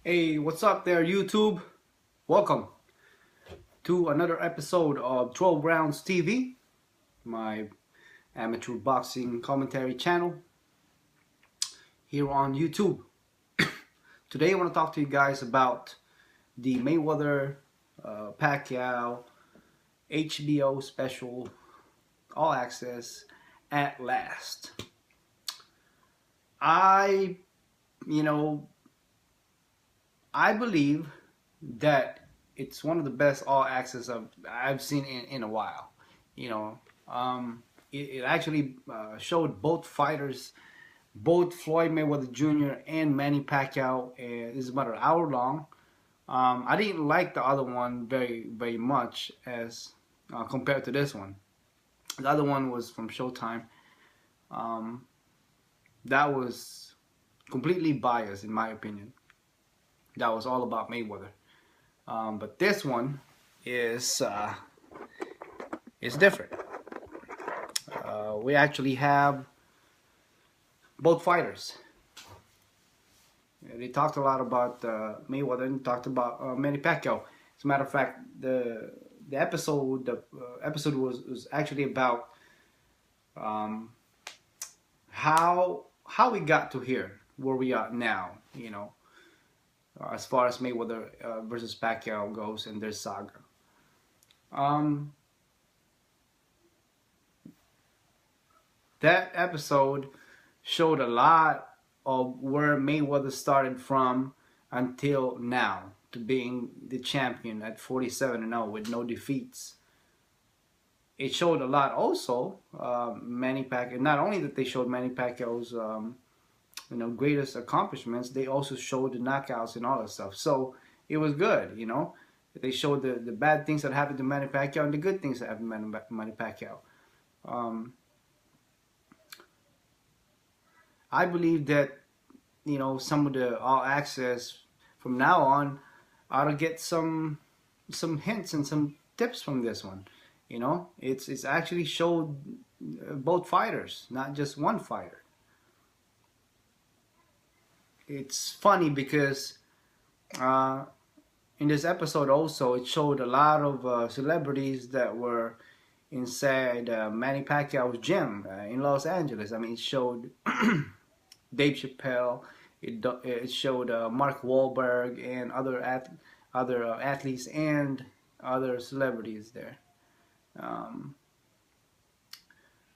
Hey, what's up there, YouTube? Welcome to another episode of 12 Rounds TV, my amateur boxing commentary channel here on YouTube. Today, I want to talk to you guys about the Mayweather Pacquiao HBO special, all access at last. I, you know, I believe that it's one of the best all access I've seen in a while. You know, it actually showed both fighters, both Floyd Mayweather Jr. and Manny Pacquiao. It's about an hour long. I didn't like the other one very much as compared to this one. The other one was from Showtime. Um, that was completely biased in my opinion. That was all about Mayweather. But this one is different. We actually have both fighters. They talked a lot about Mayweather and talked about Manny Pacquiao. As a matter of fact, the episode was actually about how we got to here, where we are now. You know, as far as Mayweather versus Pacquiao goes in their saga. That episode showed a lot of where Mayweather started from until now to being the champion at 47-0 with no defeats. It showed a lot also Manny Pacquiao. Not only that they showed Manny Pacquiao's greatest accomplishments, they also showed the knockouts and all that stuff. So it was good, you know. They showed the bad things that happened to Manny Pacquiao and the good things that happened to Manny Pacquiao. I believe that, you know, some of the all access from now on ought to get some hints and some tips from this one. You know, it's actually showed both fighters, not just one fighter. It's funny because in this episode also it showed a lot of celebrities that were inside Manny Pacquiao's gym in Los Angeles. I mean, it showed Dave Chappelle. It showed Mark Wahlberg and other athletes and other celebrities there.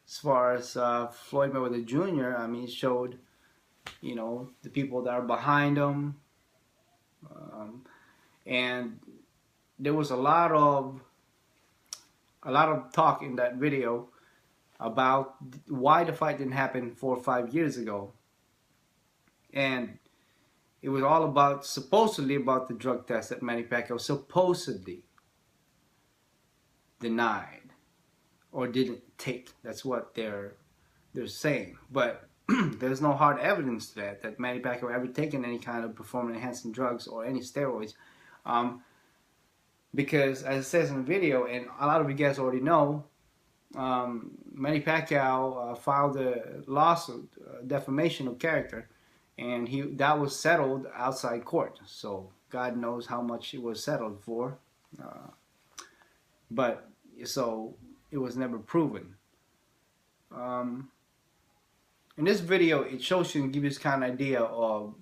As far as Floyd Mayweather Jr., I mean, it showed, you know, the people that are behind him, and there was a lot of talk in that video about why the fight didn't happen 4 or 5 years ago. And it was all about, supposedly about the drug test that Manny Pacquiao supposedly denied or didn't take. That's what they're saying. But there's no hard evidence to that Manny Pacquiao ever taken any kind of performance enhancing drugs or any steroids. Because as it says in the video, and a lot of you guys already know, Manny Pacquiao filed a lawsuit, defamation of character, and that was settled outside court. So God knows how much it was settled for, but so it was never proven. In this video, it shows you and gives you this kind of idea of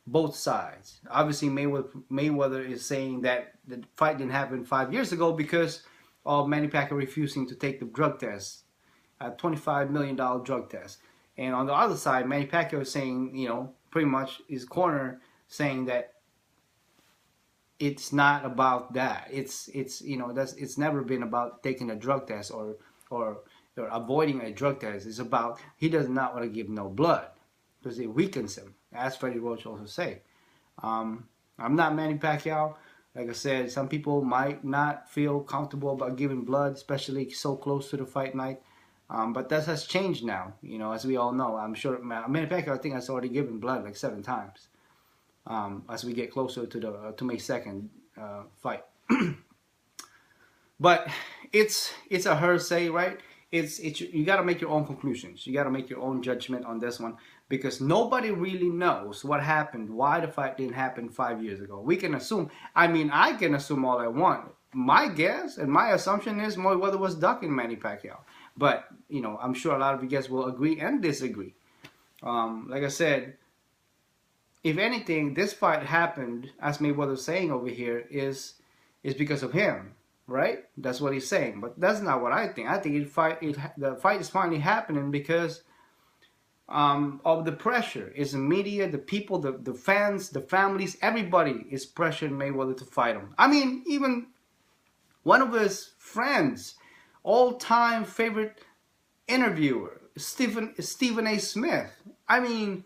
both sides. Obviously, Mayweather is saying that the fight didn't happen 5 years ago because of Manny Pacquiao refusing to take the drug test, a $25 million drug test. And on the other side, Manny Pacquiao is saying, you know, pretty much his corner saying that it's not about that. It's you know, it's never been about taking a drug test or avoiding a drug test. It's about he does not want to give no blood because it weakens him, as Freddie Roach also say. I'm not Manny Pacquiao. Like I said, some people might not feel comfortable about giving blood, especially so close to the fight night. But that has changed now, you know, as we all know. I'm sure Manny Pacquiao, I think, has already given blood like 7 times as we get closer to the May 2nd fight. But it's a hearsay, right? You got to make your own conclusions. You got to make your own judgment on this one. because nobody really knows what happened, why the fight didn't happen 5 years ago. We can assume, I mean, I can assume all I want. My guess and my assumption is Mayweather was ducking Manny Pacquiao. But, you know, I'm sure a lot of you guys will agree and disagree. Like I said, if anything, this fight happened, as Mayweather's saying over here, is because of him, right? That's what he's saying. But that's not what I think. I think the fight is finally happening because of the pressure. It's the media, the people, the fans, the families, everybody is pressuring Mayweather to fight him. I mean, even one of his friends, all-time favorite interviewer, Stephen A. Smith. I mean,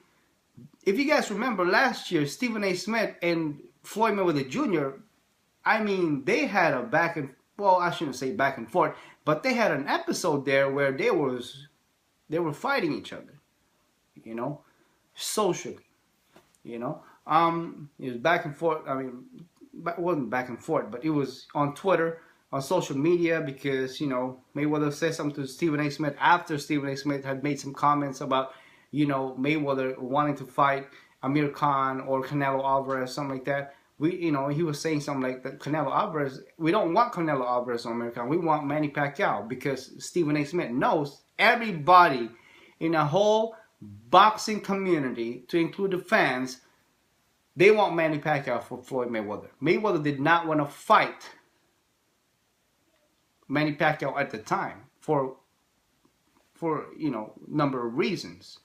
if you guys remember last year, Stephen A. Smith and Floyd Mayweather Jr., I mean, they had a well, I shouldn't say back and forth, but they had an episode there where they were fighting each other, you know, socially, you know. It was back and forth. I mean, it wasn't back and forth, but it was on Twitter, on social media, because, you know, Mayweather said something to Stephen A. Smith after Stephen A. Smith had made some comments about, you know, Mayweather wanting to fight Amir Khan or Canelo Alvarez, something like that. You know, he was saying something like that. Canelo Alvarez, we don't want Canelo Alvarez or Amir Khan. We want Manny Pacquiao, because Stephen A. Smith knows everybody in a whole boxing community, to include the fans, they want Manny Pacquiao for Floyd Mayweather. Mayweather did not want to fight Manny Pacquiao at the time for you know, number of reasons.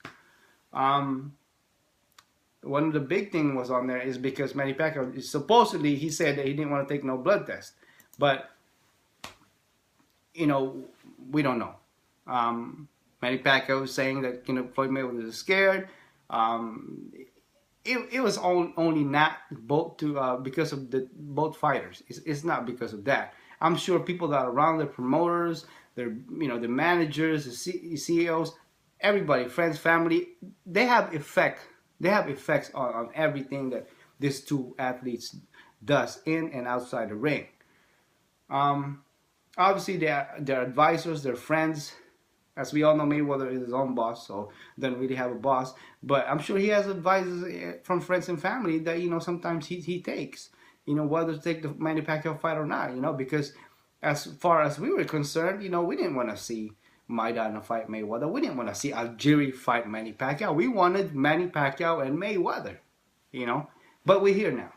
One of the big thing was on there is because Manny Pacquiao, supposedly he said that he didn't want to take no blood test, but you know, we don't know. Manny Pacquiao was saying that, you know, Floyd Mayweather was scared. It was only not because of both fighters. It's not because of that. I'm sure people that are around the promoters, their, you know, the managers, the CEOs, everybody, friends, family, they have effects on everything that these two athletes does in and outside the ring. Obviously, their advisors, their friends. As we all know, Mayweather is his own boss, so doesn't really have a boss. But I'm sure he has advisors from friends and family that, you know, sometimes he takes, you know, whether to take the Manny Pacquiao fight or not, you know, because as far as we were concerned, you know, we didn't want to see Maidana fight Mayweather. We didn't want to see Algieri fight Manny Pacquiao. We wanted Manny Pacquiao and Mayweather, you know. But we're here now.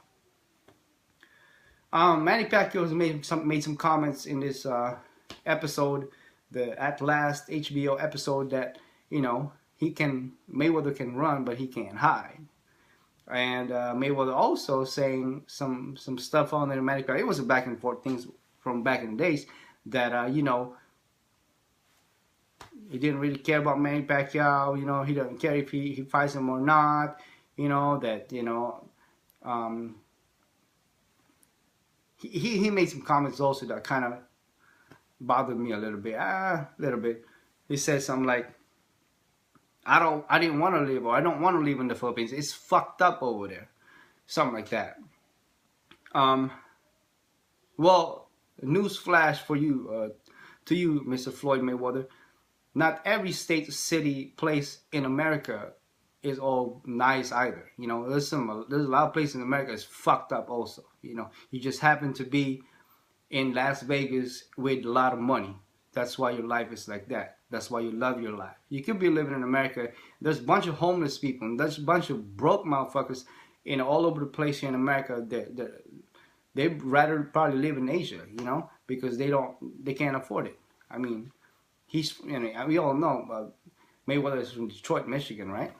Manny Pacquiao has made some comments in this episode, the Atlast HBO episode, that, you know, Mayweather can run, but he can't hide. And Mayweather also saying some stuff on the Manny Pacquiao. It was a back and forth things from back in the days that you know, he didn't really care about Manny Pacquiao. You know, he doesn't care if he fights him or not. You know, that, you know, he made some comments also that kind of bothered me a little bit. He said something like, I didn't want to live, or I don't want to live in the Philippines. It's fucked up over there. Something like that. Well, news flash for you, to you, Mr. Floyd Mayweather. Not every state, city, place in America is all nice either. You know, there's a lot of places in America that's fucked up also. You know, you just happen to be in Las Vegas with a lot of money. That's why your life is like that. That's why you love your life. You could be living in America. There's a bunch of homeless people, and there's a bunch of broke motherfuckers, you know, all over the place here in America. They'd rather probably live in Asia, you know, because they can't afford it. I mean, you know, we all know Mayweather is from Detroit, Michigan, right?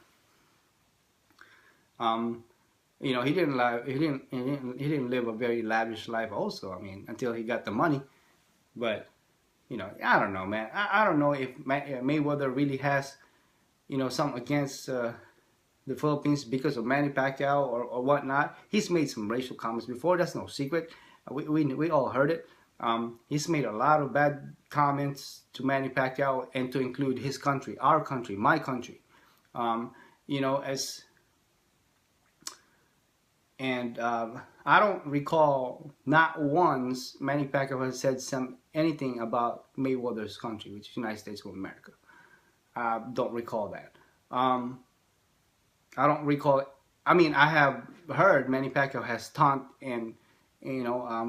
You know, he didn't live a very lavish life also. I mean, until he got the money. But, you know, I don't know, man. I don't know if Mayweather really has, you know, something against the Philippines because of Manny Pacquiao or whatnot. He's made some racial comments before. That's no secret. We all heard it. He's made a lot of bad comments to Manny Pacquiao, and to include his country, our country, my country. You know, I don't recall not once Manny Pacquiao has said anything about Mayweather's country, which is the United States of America. Don't recall that. I don't recall. I mean, I have heard Manny Pacquiao has taunt and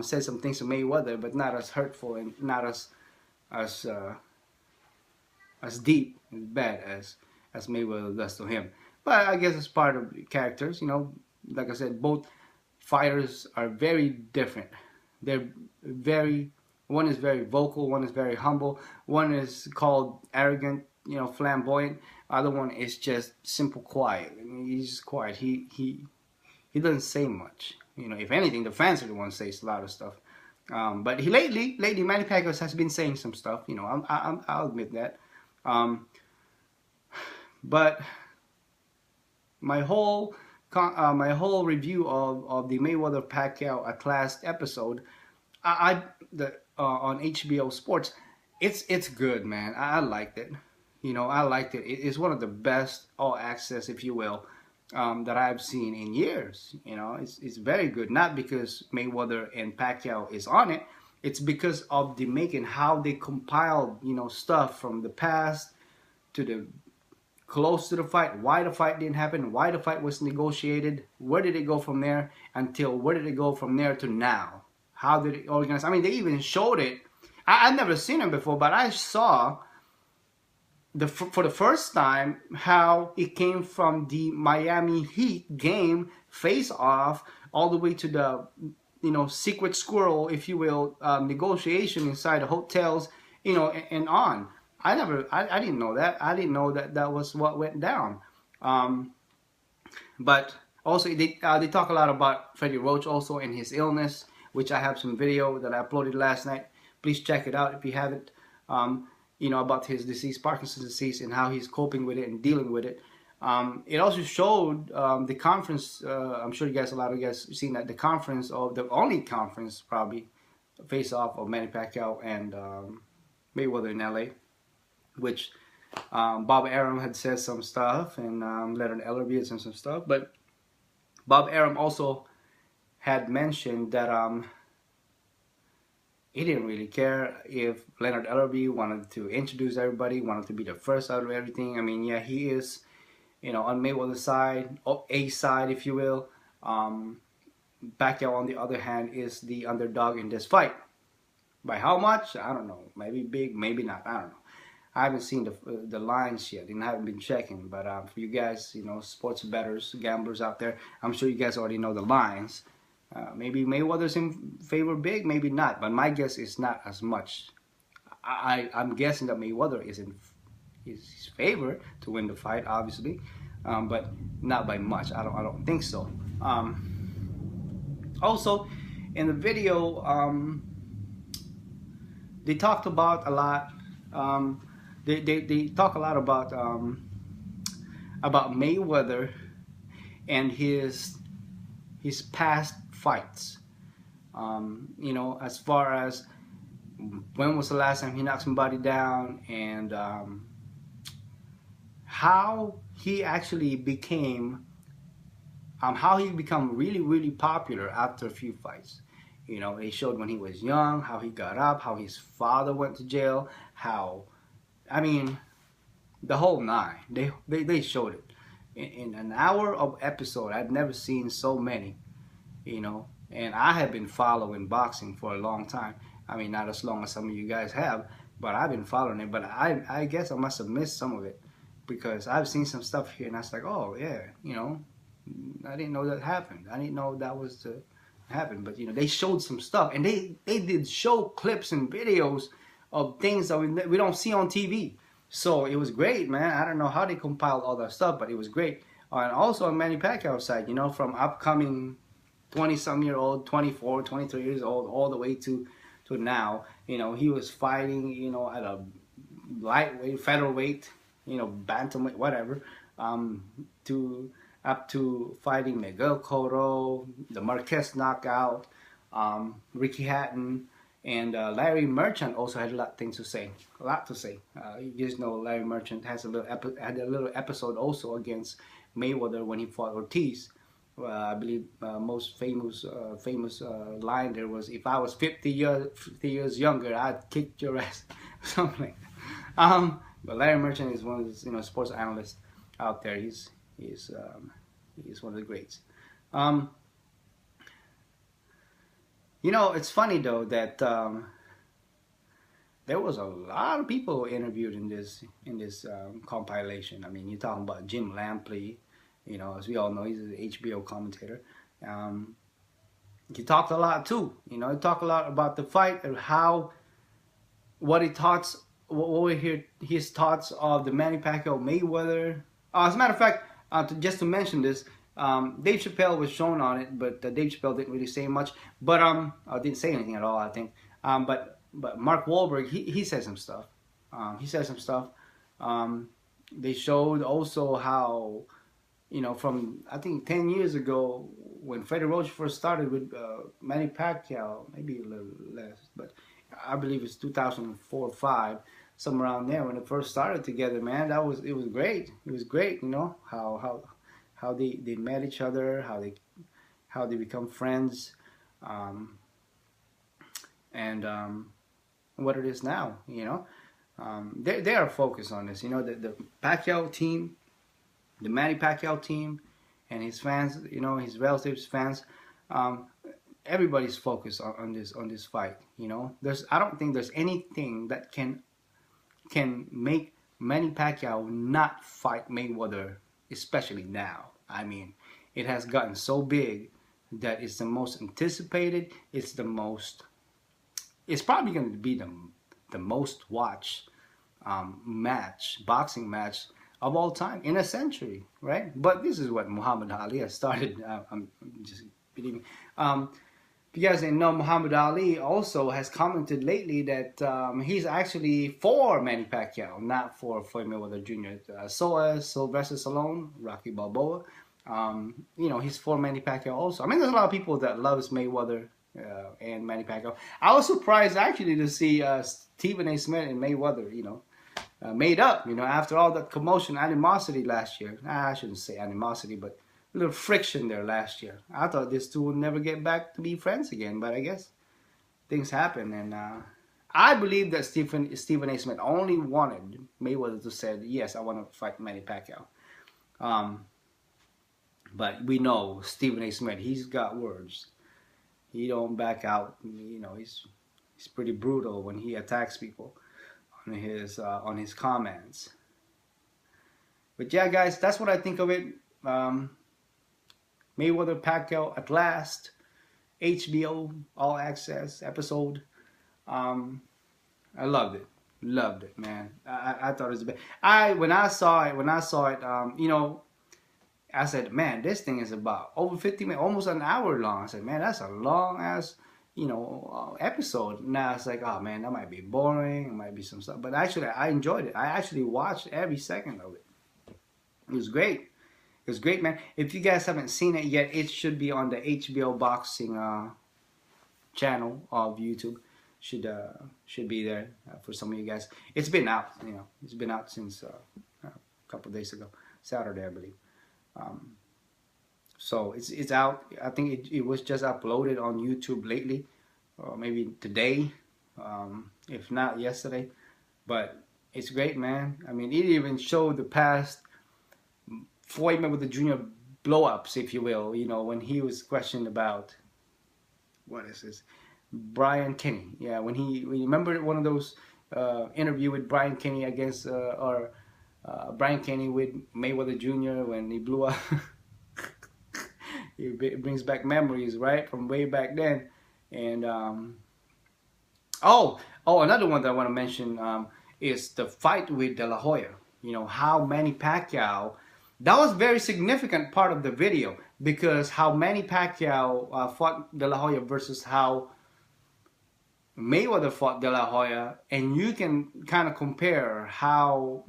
said some things to Mayweather, but not as hurtful and not as as deep and bad as Mayweather does to him. But I guess it's part of the characters. Like I said, both fighters are very different. They're very one is very vocal, one is very humble, one is called arrogant, flamboyant. Other one is just simple quiet. I mean, he's just quiet. He doesn't say much. If anything, the fans are the ones say a lot of stuff. But lately, Manny Pacquiao has been saying some stuff. I'll admit that. But my whole review of the Mayweather Pacquiao Atlast episode, on HBO Sports, it's good, man. I liked it. I liked it. It's one of the best all access, if you will, that I've seen in years. It's very good. Not because Mayweather and Pacquiao is on it. It's because of the making, how they compiled, stuff from the past to the close to the fight, why the fight didn't happen, why the fight was negotiated, where did it go from there, until where did it go from there to now? How did it organize? I mean, they even showed it. I've never seen it before, but I saw for the first time how it came from the Miami Heat game face-off all the way to the secret squirrel, if you will, negotiation inside the hotels, and on. I didn't know that. I didn't know that was what went down. But also they talk a lot about Freddie Roach also and his illness, which I have some video that I uploaded last night. Please check it out if you haven't. About his disease, Parkinson's disease, and how he's coping with it and dealing with it. It also showed the conference. I'm sure a lot of you guys seen that, the conference, of the only conference probably face off of Manny Pacquiao and Mayweather in LA, which Bob Arum had said some stuff, and Leonard Ellerbe had said some stuff. But Bob Arum also had mentioned that he didn't really care if Leonard Ellerbe wanted to introduce everybody, wanted to be the first out of everything. I mean, yeah, he is, on Mayweather's side, A side, if you will. Pacquiao, on the other hand, is the underdog in this fight. By how much? I don't know. Maybe big, maybe not. I don't know. I haven't seen the lines yet, and I haven't been checking. But for you guys, sports bettors, gamblers out there, I'm sure you guys already know the lines. Maybe Mayweather's in favor big, maybe not. But my guess is not as much. I'm guessing that Mayweather is in his favor to win the fight, obviously, but not by much. I don't think so. Also, in the video, they talked about a lot. They talk a lot about Mayweather and his past fights. As far as when was the last time he knocked somebody down, and how he actually became, how he become really, really popular after a few fights. They showed when he was young, how he got up, how his father went to jail, I mean, the whole nine. They showed it in an hour of episode. I've never seen so many, and I have been following boxing for a long time. I mean, not as long as some of you guys have, but I've been following it. But I guess I must have missed some of it, because I've seen some stuff here, and I was like, oh yeah, I didn't know that happened. I didn't know that was to happen. But they showed some stuff, and they did show clips and videos of things that we don't see on TV. So it was great, man. I don't know how they compiled all that stuff, but it was great. And also on Manny Pacquiao's side, from upcoming 20-some-year-old, 24, 23 years old, all the way to now. He was fighting, at a lightweight, featherweight, bantamweight, whatever, to up to fighting Miguel Cotto, the Marquez knockout, Ricky Hatton, and Larry Merchant also had a lot to say. You just know Larry Merchant had a little episode also against Mayweather when he fought Ortiz. I believe most famous line there was, "If I was 50 years younger, I'd kick your ass," something like that. But Larry Merchant is one of the sports analysts out there. He's he's one of the greats. Um, you know, it's funny though that there was a lot of people interviewed in this compilation. I mean, you're talking about Jim Lampley. You know, as we all know, he's an HBO commentator. Um, he talked a lot too. You know, he talked a lot about the fight and how what he thoughts. What we hear his thoughts of the Manny Pacquiao Mayweather. As a matter of fact, just to mention this, Dave Chappelle was shown on it, but Dave Chappelle didn't really say much. But didn't say anything at all, I think. But Mark Wahlberg, he said some stuff. He said some stuff. They showed also how, you know, from I think 10 years ago when Freddie Roach first started with Manny Pacquiao, maybe a little less, but I believe it's 2004 or 5, somewhere around there when it first started together. Man, it was great. It was great, you know, how they met each other, how they become friends, and what it is now, you know. They are focused on this, you know, the Pacquiao team, the Manny Pacquiao team, and his fans, you know, his relatives, fans. Everybody's focused on this fight. You know, I don't think there's anything that can make Manny Pacquiao not fight Mayweather, especially now. I mean, it has gotten so big that it's the most anticipated. It's probably going to be the most watched boxing match of all time in a century, right? But this is what Muhammad Ali has started. I'm just kidding. If you guys didn't know, Muhammad Ali also has commented lately that he's actually for Manny Pacquiao, not for Floyd Mayweather Jr. So as Sylvester Stallone, Rocky Balboa, you know, he's for Manny Pacquiao also. I mean, there's a lot of people that loves Mayweather and Manny Pacquiao. I was surprised actually to see Stephen A. Smith and Mayweather, you know, made up, you know, after all that commotion, animosity last year. I shouldn't say animosity, but a little friction there last year. I thought these two would never get back to be friends again, but I guess things happen. And I believe that Stephen A. Smith only wanted Mayweather to say, yes, I want to fight Manny Pacquiao. But we know Stephen A. Smith, he's got words. He don't back out. You know, he's pretty brutal when he attacks people on his comments. But yeah, guys, that's what I think of it. Mayweather Pacquiao Atlast, HBO All Access episode. I loved it, man. I thought it was the best. When I saw it, you know, I said, man, this thing is about over 50 minutes, almost an hour long. I said, man, that's a long ass, you know, episode. Now it's like, oh man, that might be boring. It might be some stuff, but actually, I enjoyed it. I actually watched every second of it. It was great. It was great, man. If you guys haven't seen it yet, it should be on the HBO Boxing channel of YouTube. Should be there for some of you guys. It's been out, you know. It's been out since a couple days ago, Saturday, I believe. So it's out. I think it was just uploaded on YouTube lately, or maybe today, if not yesterday. But it's great, man. I mean, it even showed the past Floyd Mayweather Jr. blow-ups, if you will. You know, when he was questioned about what is this, Brian Kenny. Yeah, when you remember one of those interview with Brian Kenny against Brian Kenny with Mayweather Jr. when he blew up. It brings back memories, right, from way back then. And another one that I want to mention is the fight with De La Hoya. You know, how Manny Pacquiao, that was a very significant part of the video, because how Manny Pacquiao fought De La Hoya versus how Mayweather fought De La Hoya, and you can kind of compare how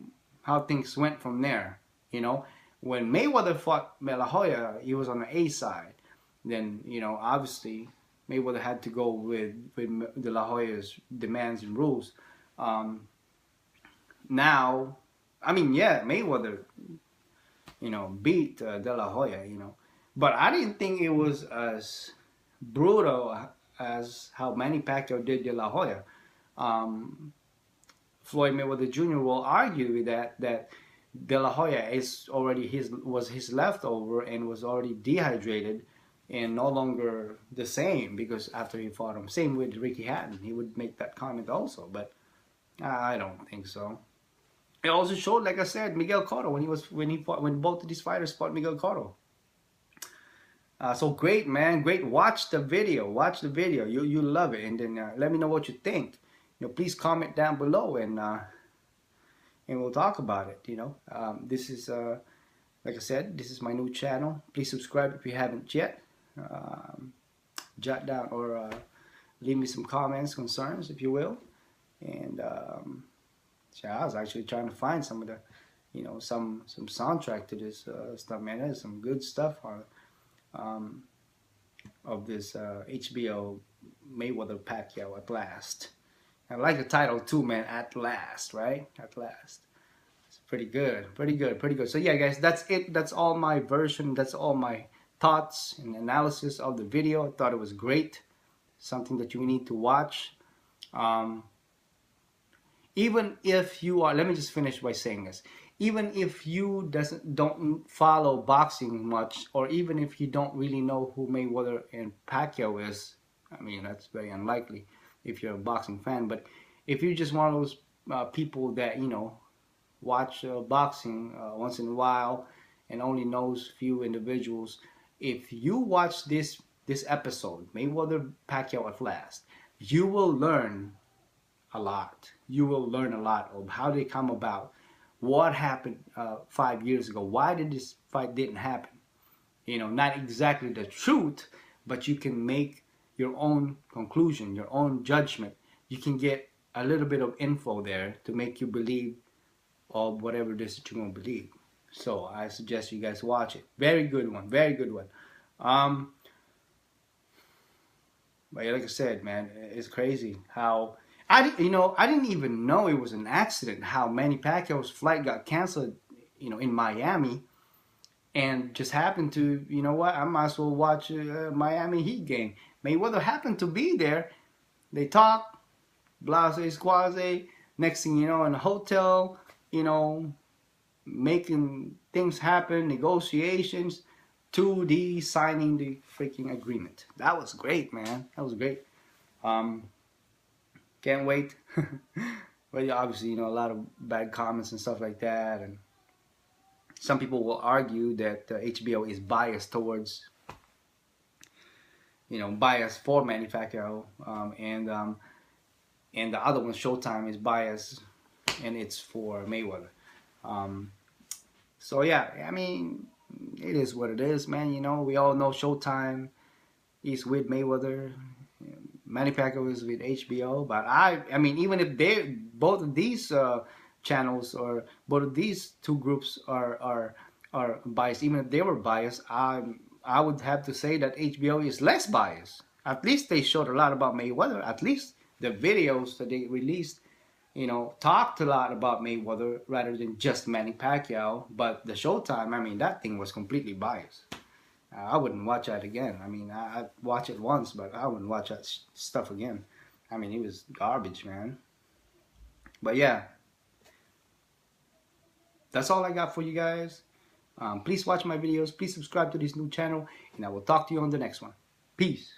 things went from there. You know, when Mayweather fought De La Hoya, he was on the A side. Then, you know, obviously Mayweather had to go with De La Hoya's demands and rules. Now, I mean, yeah, Mayweather, you know, beat De La Hoya, you know, but I didn't think it was as brutal as how Manny Pacquiao did De La Hoya. Floyd Mayweather Jr. will argue that De La Hoya is already his leftover and was already dehydrated and no longer the same because after he fought him. Same with Ricky Hatton. He would make that comment also, but I don't think so. It also showed, like I said, Miguel Cotto when both of these fighters fought Miguel Cotto. So great, man, great. Watch the video. Watch the video. You love it, and then let me know what you think. Please comment down below, and we'll talk about it. This is like I said, this is my new channel. Please subscribe if you haven't yet. Jot down or leave me some comments, concerns, if you will. And so I was actually trying to find some of the, some soundtrack to this stuff, man. There's some good stuff of this HBO Mayweather Pacquiao Atlast. I like the title too, man. Atlast, right? Atlast. It's pretty good, pretty good, pretty good. So yeah, guys, that's it. That's all my version. That's all my thoughts and analysis of the video. I thought it was great. Something that you need to watch. Even if you are, let me just finish by saying this. Even if you don't follow boxing much, or even if you don't really know who Mayweather and Pacquiao is, I mean, that's very unlikely if you're a boxing fan. But if you're just one of those people that, watch boxing once in a while and only knows few individuals, if you watch this episode, Mayweather Pacquiao Atlast, you will learn a lot. You will learn a lot of how they come about, what happened 5 years ago, why did this fight didn't happen. Not exactly the truth, but you can make your own conclusion, your own judgment. You can get a little bit of info there to make you believe of whatever it is that you're going to believe. So I suggest you guys watch it. Very good one, very good one. But like I said, man, it's crazy how I didn't even know it was an accident how Manny Pacquiao's flight got canceled, in Miami, and just happened to, I might as well watch a Miami Heat game. Mayweather happened to be there. They talk, blase squaze. Next thing you know, in a hotel, making things happen, negotiations, 2D signing the freaking agreement. That was great, man. That was great. Can't wait. But obviously, a lot of bad comments and stuff like that, and some people will argue that HBO is biased towards, biased for Manny Pacquiao, and the other one, Showtime, is biased and it's for Mayweather. So yeah, I mean, it is what it is, man. We all know Showtime is with Mayweather. Manny Pacquiao is with HBO, but I mean, even if both of these channels or both of these two groups are biased, even if they were biased, I would have to say that HBO is less biased. At least they showed a lot about Mayweather. At least the videos that they released, talked a lot about Mayweather rather than just Manny Pacquiao. But the Showtime, I mean, that thing was completely biased. I wouldn't watch that again. I mean, I watched it once, but I wouldn't watch that stuff again. I mean, it was garbage, man. But yeah, that's all I got for you guys. Please watch my videos. Please subscribe to this new channel, and I will talk to you on the next one. Peace.